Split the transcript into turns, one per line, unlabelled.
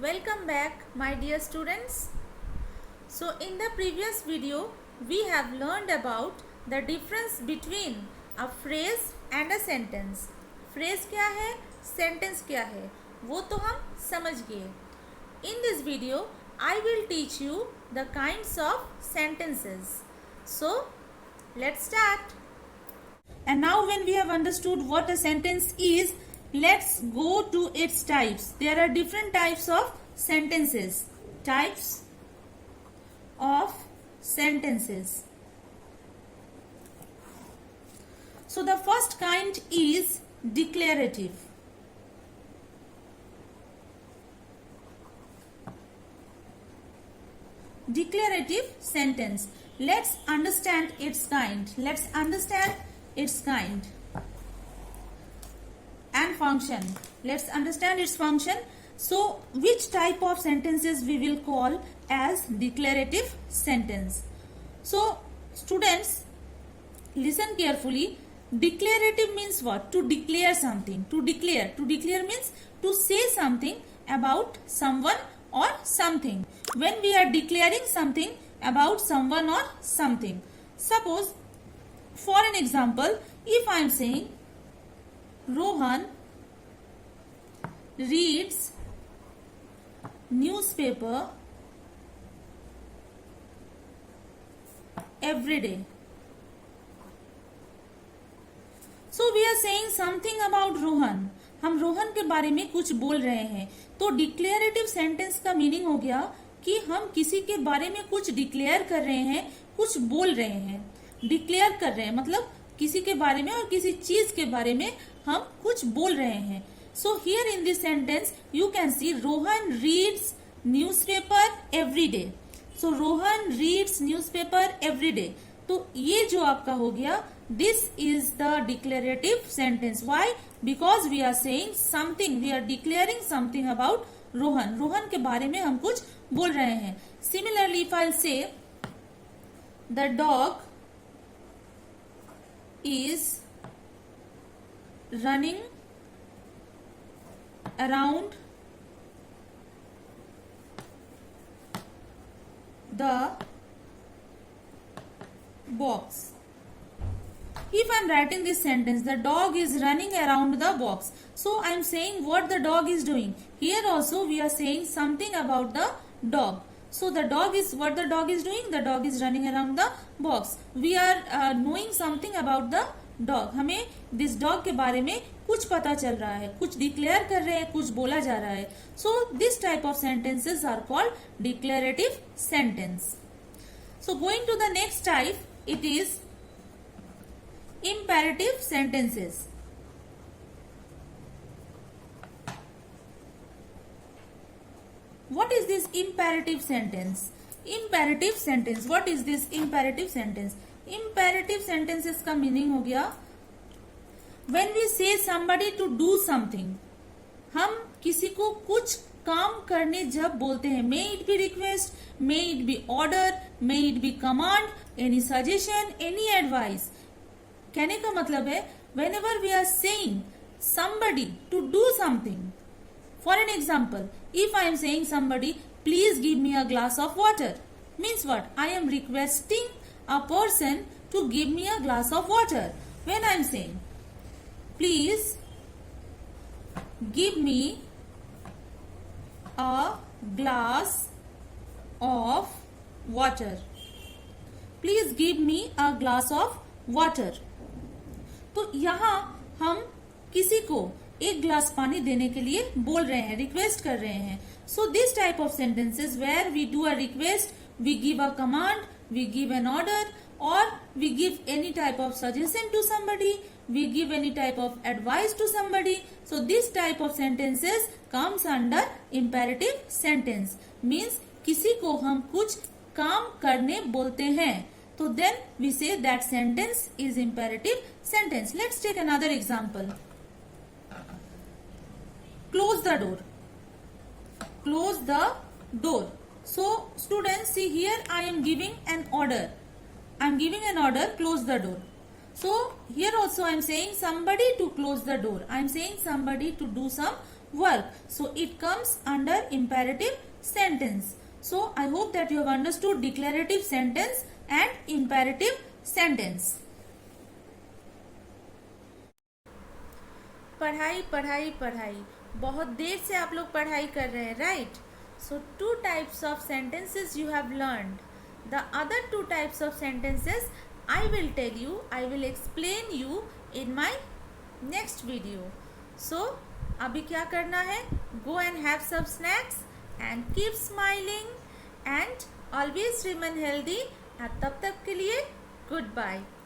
Welcome back, my dear students. So in the previous video we have learned about the difference between a phrase and a sentence. Phrase क्या है, sentence क्या है, वो तो हम समझ गए. In this video I will teach you the kinds of sentences. So let's start. And now when we have understood what a sentence is, let's go to its types. There are different types of sentences. Types of sentences. So the first kind is declarative. Declarative sentence. Let's understand its kind. And function. Let's understand its function. So which type of sentences we will call as declarative sentence? So students, listen carefully. Declarative means what? To declare something. To declare means to say something about someone or something. When we are declaring something about someone or something. Suppose, for an example, if I am saying Rohan reads newspaper every day. So we are saying something about Rohan. हम रोहन के बारे में कुछ बोल रहे हैं. तो declarative sentence का मीनिंग हो गया कि हम किसी के बारे में कुछ डिक्लेयर कर रहे हैं, कुछ बोल रहे हैं. डिक्लेयर कर रहे हैं मतलब किसी के बारे में और किसी चीज के बारे में हम कुछ बोल रहे हैं. So here in this sentence you can see Rohan reads newspaper every day. So Rohan reads newspaper every day. तो ये जो आपका हो गया, this is the declarative sentence. Why? Because we are saying something, we are declaring something about Rohan. Rohan के बारे में हम कुछ बोल रहे हैं. सिमिलरली इफ आई से the dog is running around the box. If I am writing this sentence, the dog is running around the box. So I am saying what the dog is doing. Here also we are saying something about the dog. So the dog is, what the dog is doing? The dog is running around the box. We are knowing something about the dog. हमें this dog के बारे में कुछ पता चल रहा है, कुछ डिक्लेयर कर रहे हैं, कुछ बोला जा रहा है. So this type of sentences are called declarative sentence. So going to the next type, it is imperative sentences. What is this imperative sentence? Imperative sentence. What is this imperative sentence? Imperative sentences का meaning हो गया when we say somebody to do something. हम किसी को कुछ काम करने जब बोलते हैं, may it be request, may it be order, may it be command, any suggestion, any advice. कहने का मतलब है whenever we are saying somebody to do something. For an example, if I am saying somebody, please give me a glass of water, means what? I am requesting a person to give me a glass of water. When I am saying, please give me a glass of water. Please give me a glass of water. तो यहाँ हम किसी को एक glass पानी देने के लिए बोल रहे हैं, रिक्वेस्ट कर रहे हैं. So this type of sentences where we do a request, we give a command, we give an order, और we give any type of suggestion to somebody, we give any type of advice to somebody. So this type of sentences comes under imperative sentence. Means किसी को हम कुछ काम करने बोलते हैं, तो then we say that sentence is imperative sentence. Let's take another example. Close the door. Close the door. So students, see here I am giving an order. I am giving an order, close the door. So here also I am saying somebody to close the door. I am saying somebody to do some work. So it comes under imperative sentence. So I hope that you have understood declarative sentence and imperative sentence. पढ़ाई पढ़ाई पढ़ाई, बहुत देर से आप लोग पढ़ाई कर रहे हैं, right? So 2 types of sentences you have learned. The other 2 types of sentences I will tell you, I will explain you in my next video. So अभी क्या करना है? Go and have some snacks and keep smiling and always remain healthy. तब तक के लिए goodbye.